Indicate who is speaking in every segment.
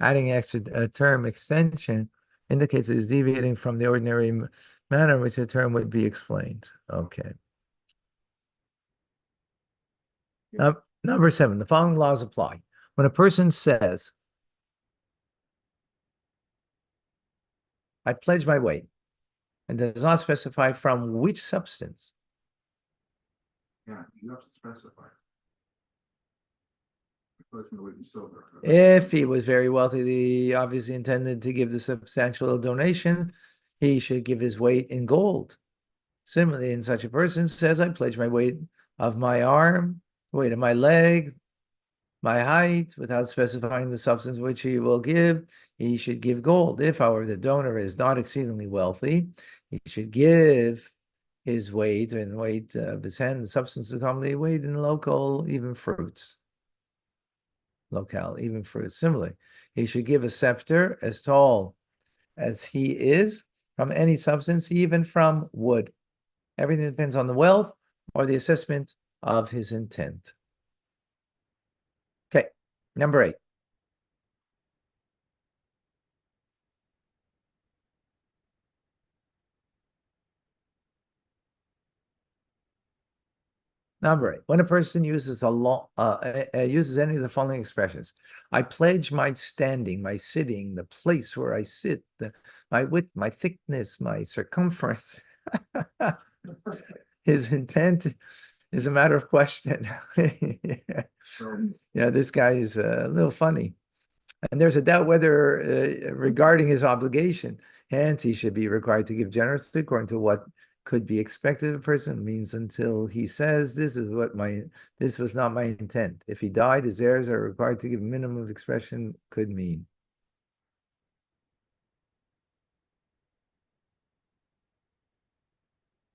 Speaker 1: adding extra term extension indicates it is deviating from the ordinary manner in which a term would be explained. Okay. Number 7, the following laws apply. When a person says, I pledge my weight, and does not specify from which substance.
Speaker 2: Yeah, you have to specify.
Speaker 1: If he was very wealthy, he obviously intended to give the substantial donation, he should give his weight in gold. Similarly, in such a person says, I pledge my weight of my arm, weight of my leg, my height, without specifying the substance which he will give, he should give gold. If, however, the donor is not exceedingly wealthy, he should give his weight and weight of his hand, the substance is commonly weighed in local, even fruits. Locale, even fruits. Similarly, he should give a scepter as tall as he is from any substance, even from wood. Everything depends on the wealth or the assessment of his intent. Okay, number 8. Number 8. When a person uses uses any of the following expressions, I pledge my standing, my sitting, the place where I sit, my width, my thickness, my circumference. His intent is a matter of question. Yeah, this guy is a little funny. And there's a doubt whether regarding his obligation, hence he should be required to give generously according to what could be expected of a person, means until he says, this was not my intent. If he died, his heirs are required to give minimum of expression could mean.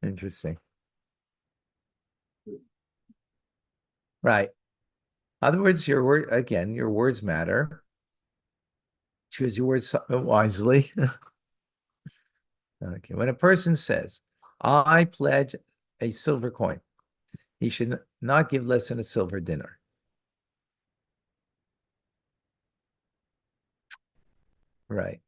Speaker 1: Interesting. Right. In other words, your words matter. Choose your words wisely. Okay. When a person says, I pledge a silver coin, he should not give less than a silver dinar. Right.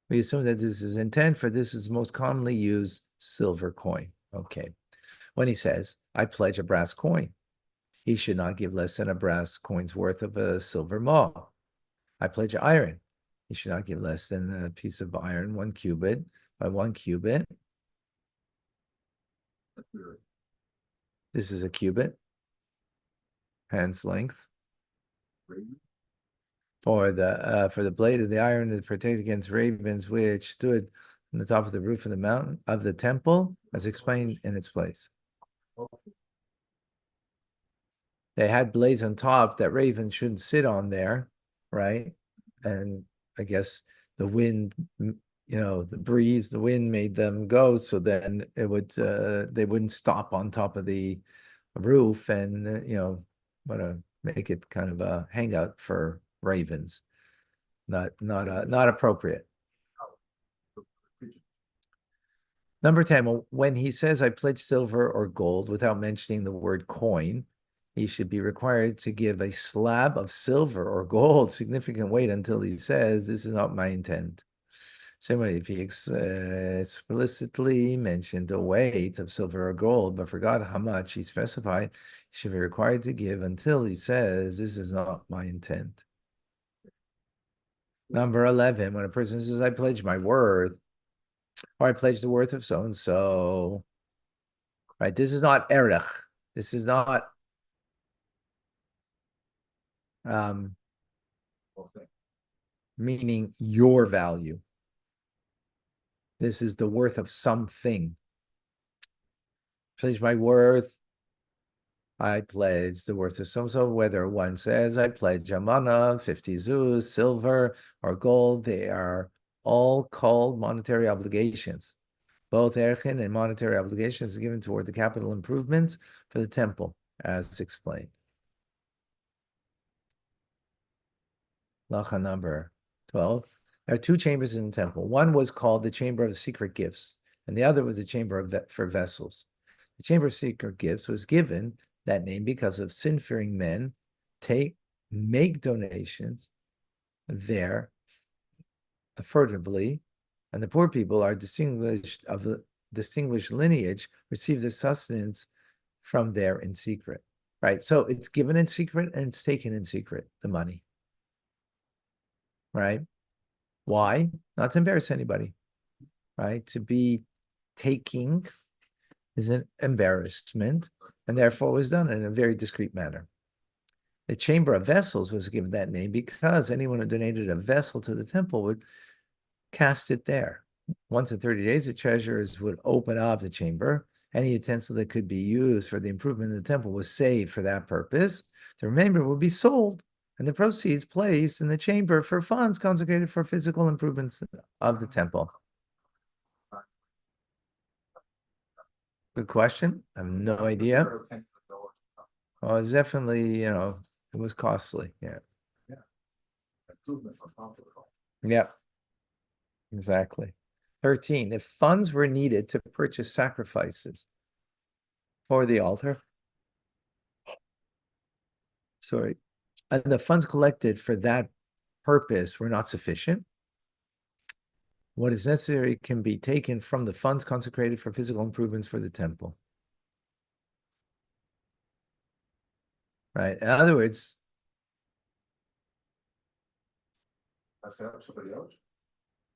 Speaker 1: We assume that this is intent, for this is most commonly used silver coin. Okay. When he says, I pledge a brass coin, he should not give less than a brass coin's worth of a silver maw. I pledge iron. He should not give less than a piece of iron, 1 cubit by 1 cubit. This is a cubit, hand's length. For the blade of the iron to protect against ravens, which stood on the top of the roof of the mountain of the temple, as explained in its place. They had blades on top that ravens shouldn't sit on there, right? And I guess the wind, the breeze, the wind made them go, so then they wouldn't stop on top of the roof, and want to make it kind of a hangout for ravens. Not appropriate. Number 10, when he says, I pledge silver or gold without mentioning the word coin, he should be required to give a slab of silver or gold significant weight until he says, this is not my intent. Similarly, if he explicitly mentioned a weight of silver or gold, but forgot how much he specified, he should be required to give until he says, this is not my intent. Number 11, when a person says, I pledge my worth, or I pledge the worth of so-and-so, right? This is not erech. This is not meaning your value. This is the worth of something. Pledge my worth. I pledge the worth of so-and-so, whether one says, I pledge amana, 50 zuz, silver, or gold, they are all called monetary obligations. Both erchin and monetary obligations are given toward the capital improvements for the temple, as explained. Lacha number 12. There are 2 chambers in the temple. One was called the Chamber of the Secret Gifts, and the other was the Chamber for Vessels. The Chamber of Secret Gifts was given that name because of sin-fearing men make donations there furtively, and the poor people are distinguished of the distinguished lineage, receive the sustenance from there in secret. Right. So it's given in secret and it's taken in secret, the money. Right. Why? Not to embarrass anybody. Right. To be taking is an embarrassment, and therefore was done in a very discreet manner. The Chamber of Vessels was given that name because anyone who donated a vessel to the temple would cast it there. Once in 30 days, the treasurers would open up the chamber. Any utensil that could be used for the improvement of the temple was saved for that purpose. The remainder would be sold, and the proceeds placed in the chamber for funds consecrated for physical improvements of the temple. Good question. I have no idea. Oh, it's definitely, it was costly. Yeah. Yeah, exactly. 13, if funds were needed to purchase sacrifices for the altar, sorry, and the funds collected for that purpose were not sufficient, what is necessary can be taken from the funds consecrated for physical improvements for the temple. Right? In other words,
Speaker 2: somebody else.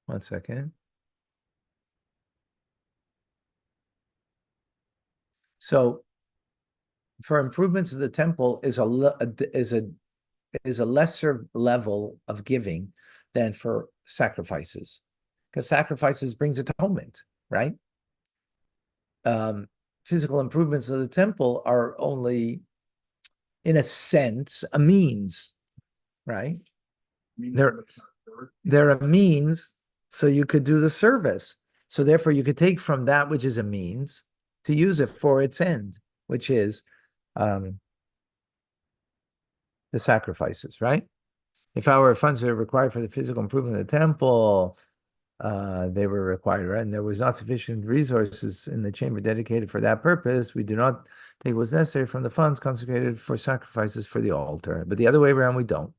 Speaker 1: one second. So, for improvements of the temple is a lesser level of giving than for sacrifices, because sacrifices brings atonement, right? Physical improvements of the temple are only, in a sense, a means, right? They're a means, so you could do the service. So therefore, you could take from that which is a means to use it for its end, which is the sacrifices, right? If our funds are required for the physical improvement of the temple, they were required, right? And there was not sufficient resources in the chamber dedicated for that purpose. We do not take what's necessary from the funds consecrated for sacrifices for the altar. But the other way around, we don't.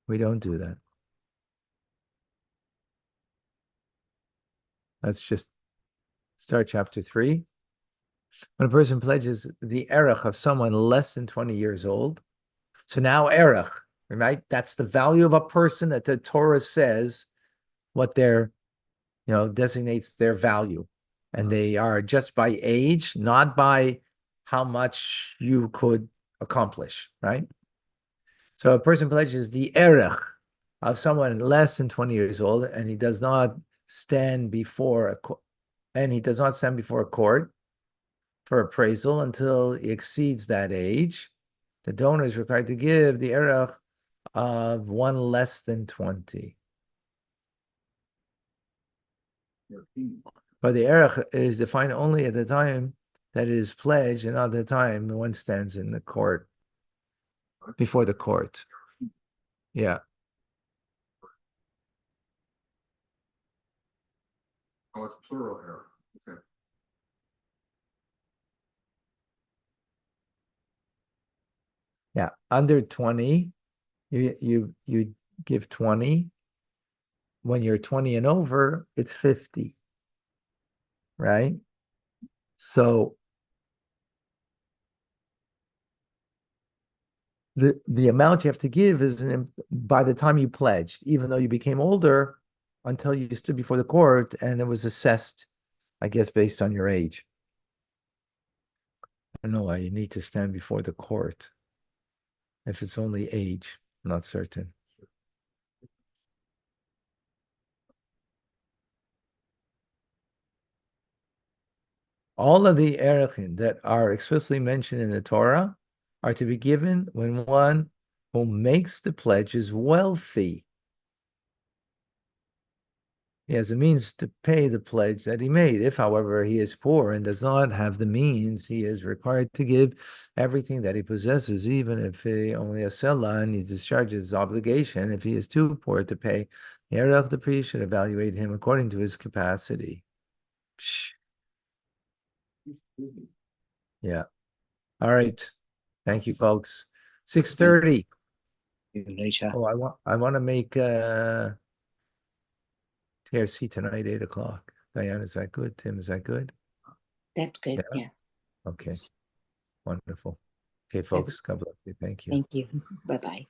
Speaker 1: We don't do that. Let's just start chapter 3. When a person pledges the erech of someone less than 20 years old, so now erech, right? That's the value of a person that the Torah says what their, designates their value. And they are just by age, not by how much you could accomplish, right? So a person pledges the erech of someone less than 20 years old, and he does not stand before a court for appraisal until he exceeds that age. The donor is required to give the erech of one less than 20. But the erech is defined only at the time that it is pledged, and not at the time one stands in the court, before the court. Yeah.
Speaker 2: Oh, it's plural error. Okay.
Speaker 1: Yeah. Under 20, you give 20. When you're 20 and over, it's 50. Right? So the amount you have to give is by the time you pledged, even though you became older, until you stood before the court and it was assessed, I guess, based on your age. I don't know why you need to stand before the court if it's only age. I'm not certain. All of the erechin that are explicitly mentioned in the Torah are to be given when one who makes the pledge is wealthy. He has the means to pay the pledge that he made. If, however, he is poor and does not have the means, he is required to give everything that he possesses, even if he only has selah and he discharges his obligation. If he is too poor to pay, the priest should evaluate him according to his capacity. Psh. Yeah. All right. Thank you, folks. 6:30.
Speaker 3: See you later.
Speaker 1: Oh, I want to make TRC tonight, 8 o'clock. Diane, is that good? Tim, is that good?
Speaker 4: That's good.
Speaker 1: Yeah.
Speaker 4: Yeah.
Speaker 1: Okay, wonderful. Okay, folks, God bless you. Thank you.
Speaker 4: Thank you. Bye-bye.